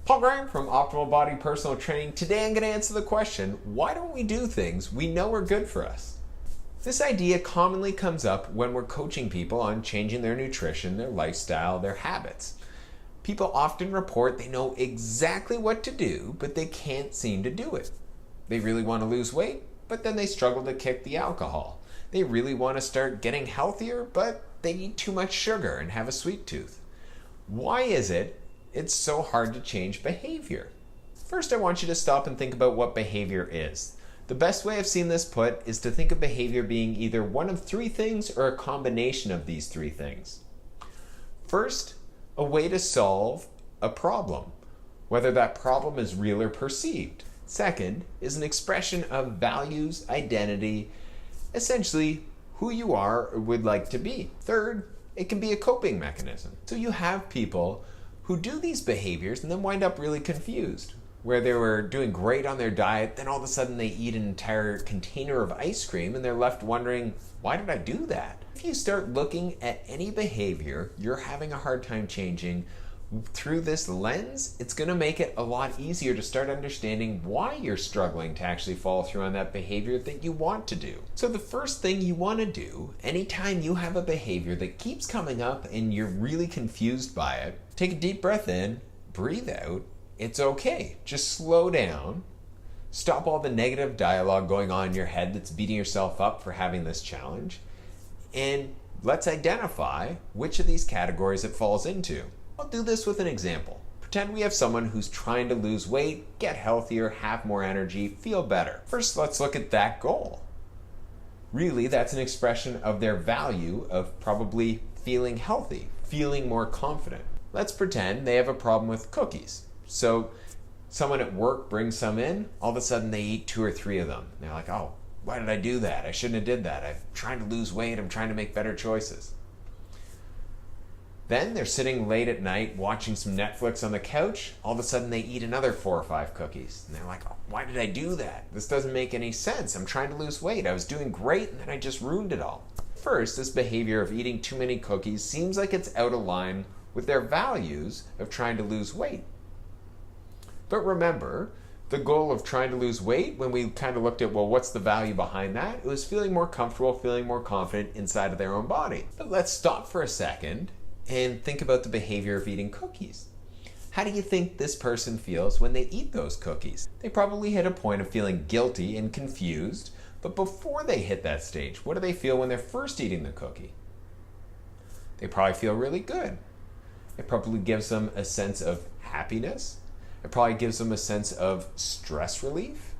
Paul Graham from Optimal Body Personal Training. Today I'm going to answer the question, why don't we do things we know are good for us? This idea commonly comes up when we're coaching people on changing their nutrition, their lifestyle, their habits. People often report they know exactly what to do, but they can't seem to do it. They really want to lose weight, but then they struggle to kick the alcohol. They really want to start getting healthier, but they eat too much sugar and have a sweet tooth. Why is it's so hard to change behavior? First, I want you to stop and think about what behavior is. The best way I've seen this put is to think of behavior being either one of three things or a combination of these three things. First, a way to solve a problem, whether that problem is real or perceived. Second is an expression of values, identity, essentially who you are or would like to be. Third, it can be a coping mechanism. So you have people who do these behaviors and then wind up really confused, where they were doing great on their diet, then all of a sudden they eat an entire container of ice cream and they're left wondering, why did I do that? If you start looking at any behavior you're having a hard time changing through this lens, it's going to make it a lot easier to start understanding why you're struggling to actually follow through on that behavior that you want to do. So the first thing you want to do anytime you have a behavior that keeps coming up and you're really confused by it, take a deep breath in, breathe out. It's okay. Just slow down. Stop all the negative dialogue going on in your head that's beating yourself up for having this challenge. And let's identify which of these categories it falls into. I'll do this with an example. Pretend we have someone who's trying to lose weight, get healthier, have more energy, feel better. First, let's look at that goal. Really, that's an expression of their value of probably feeling healthy, feeling more confident. Let's pretend they have a problem with cookies. So someone at work brings some in, all of a sudden they eat 2 or 3 of them. They're like, oh, why did I do that? I shouldn't have did that. I'm trying to lose weight. I'm trying to make better choices. Then they're sitting late at night watching some Netflix on the couch. All of a sudden they eat another 4 or 5 cookies. And they're like, oh, why did I do that? This doesn't make any sense. I'm trying to lose weight. I was doing great and then I just ruined it all. First, this behavior of eating too many cookies seems like it's out of line with their values of trying to lose weight. But remember, the goal of trying to lose weight, when we kind of looked at, well, what's the value behind that? It was feeling more comfortable, feeling more confident inside of their own body. But let's stop for a second and think about the behavior of eating cookies. How do you think this person feels when they eat those cookies? They probably hit a point of feeling guilty and confused, but before they hit that stage, what do they feel when they're first eating the cookie? They probably feel really good. It probably gives them a sense of happiness. It probably gives them a sense of stress relief.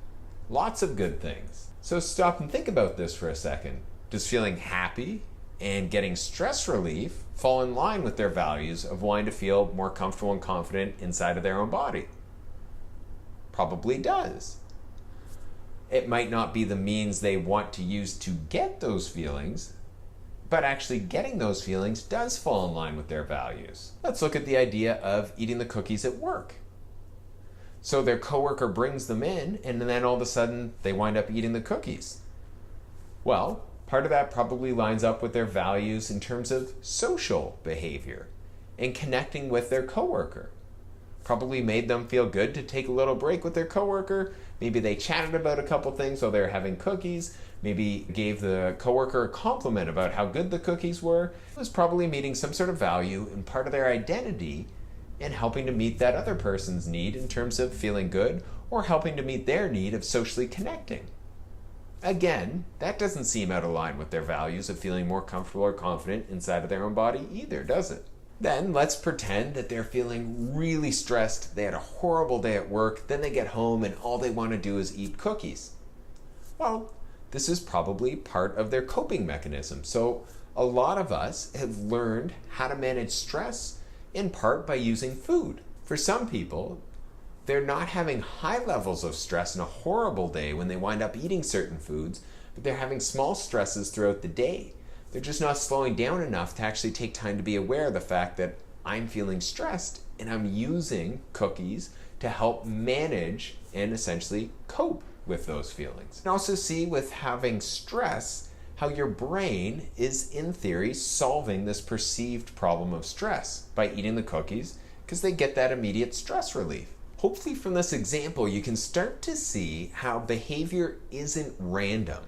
Lots of good things. So stop and think about this for a second. Does feeling happy and getting stress relief fall in line with their values of wanting to feel more comfortable and confident inside of their own body? Probably does. It might not be the means they want to use to get those feelings, but actually getting those feelings does fall in line with their values. Let's look at the idea of eating the cookies at work. So their coworker brings them in, and then all of a sudden they wind up eating the cookies. Well, part of that probably lines up with their values in terms of social behavior and connecting with their coworker. Probably made them feel good to take a little break with their coworker. Maybe they chatted about a couple things while they were having cookies. Maybe gave the coworker a compliment about how good the cookies were. It was probably meeting some sort of value and part of their identity and helping to meet that other person's need in terms of feeling good or helping to meet their need of socially connecting. Again, that doesn't seem out of line with their values of feeling more comfortable or confident inside of their own body either, does it? Then let's pretend that they're feeling really stressed. They had a horrible day at work. Then they get home and all they want to do is eat cookies. Well, this is probably part of their coping mechanism. So a lot of us have learned how to manage stress in part by using food. For some people, they're not having high levels of stress in a horrible day when they wind up eating certain foods, but they're having small stresses throughout the day. They're just not slowing down enough to actually take time to be aware of the fact that I'm feeling stressed and I'm using cookies to help manage and essentially cope with those feelings. You can also see with having stress how your brain is, in theory, solving this perceived problem of stress by eating the cookies because they get that immediate stress relief. Hopefully from this example, you can start to see how behavior isn't random.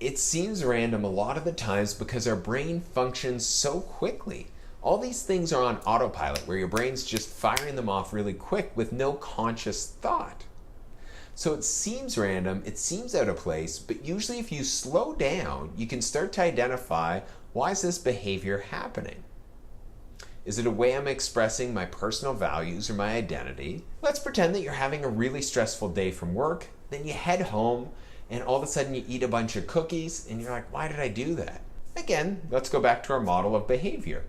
It seems random a lot of the times because our brain functions so quickly. All these things are on autopilot, where your brain's just firing them off really quick with no conscious thought. So it seems random, it seems out of place, but usually if you slow down, you can start to identify, why is this behavior happening? Is it a way I'm expressing my personal values or my identity? Let's pretend that you're having a really stressful day from work, then you head home, and all of a sudden you eat a bunch of cookies, and you're like, why did I do that? Again, let's go back to our model of behavior.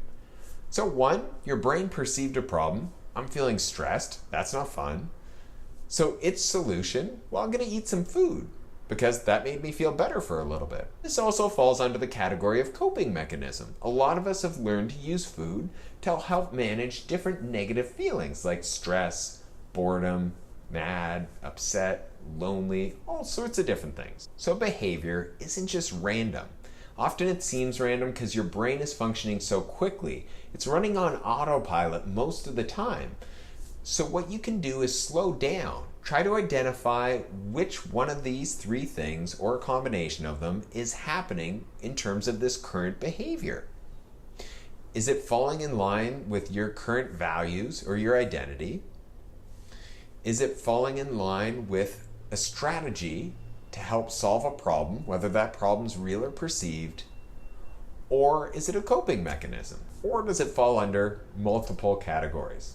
So 1, your brain perceived a problem. I'm feeling stressed. That's not fun. So its solution, well, I'm going to eat some food because that made me feel better for a little bit. This also falls under the category of coping mechanism. A lot of us have learned to use food to help manage different negative feelings like stress, boredom, mad, upset, lonely, all sorts of different things. So behavior isn't just random. Often it seems random because your brain is functioning so quickly. It's running on autopilot most of the time. So what you can do is slow down. Try to identify which one of these 3 things, or a combination of them, is happening in terms of this current behavior. Is it falling in line with your current values or your identity? Is it falling in line with a strategy to help solve a problem, whether that problem's real or perceived? Or is it a coping mechanism? Or does it fall under multiple categories?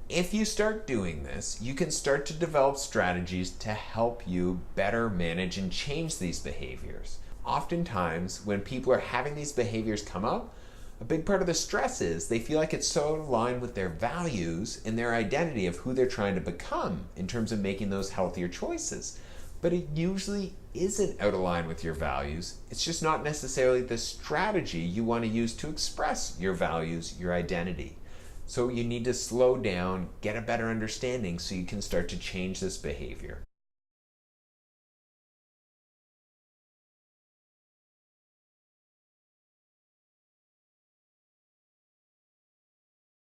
If you start doing this, you can start to develop strategies to help you better manage and change these behaviors. Oftentimes, when people are having these behaviors come up, a big part of the stress is they feel like it's so aligned with their values and their identity of who they're trying to become in terms of making those healthier choices. But it usually isn't out of line with your values. It's just not necessarily the strategy you want to use to express your values, your identity. So you need to slow down, get a better understanding so you can start to change this behavior.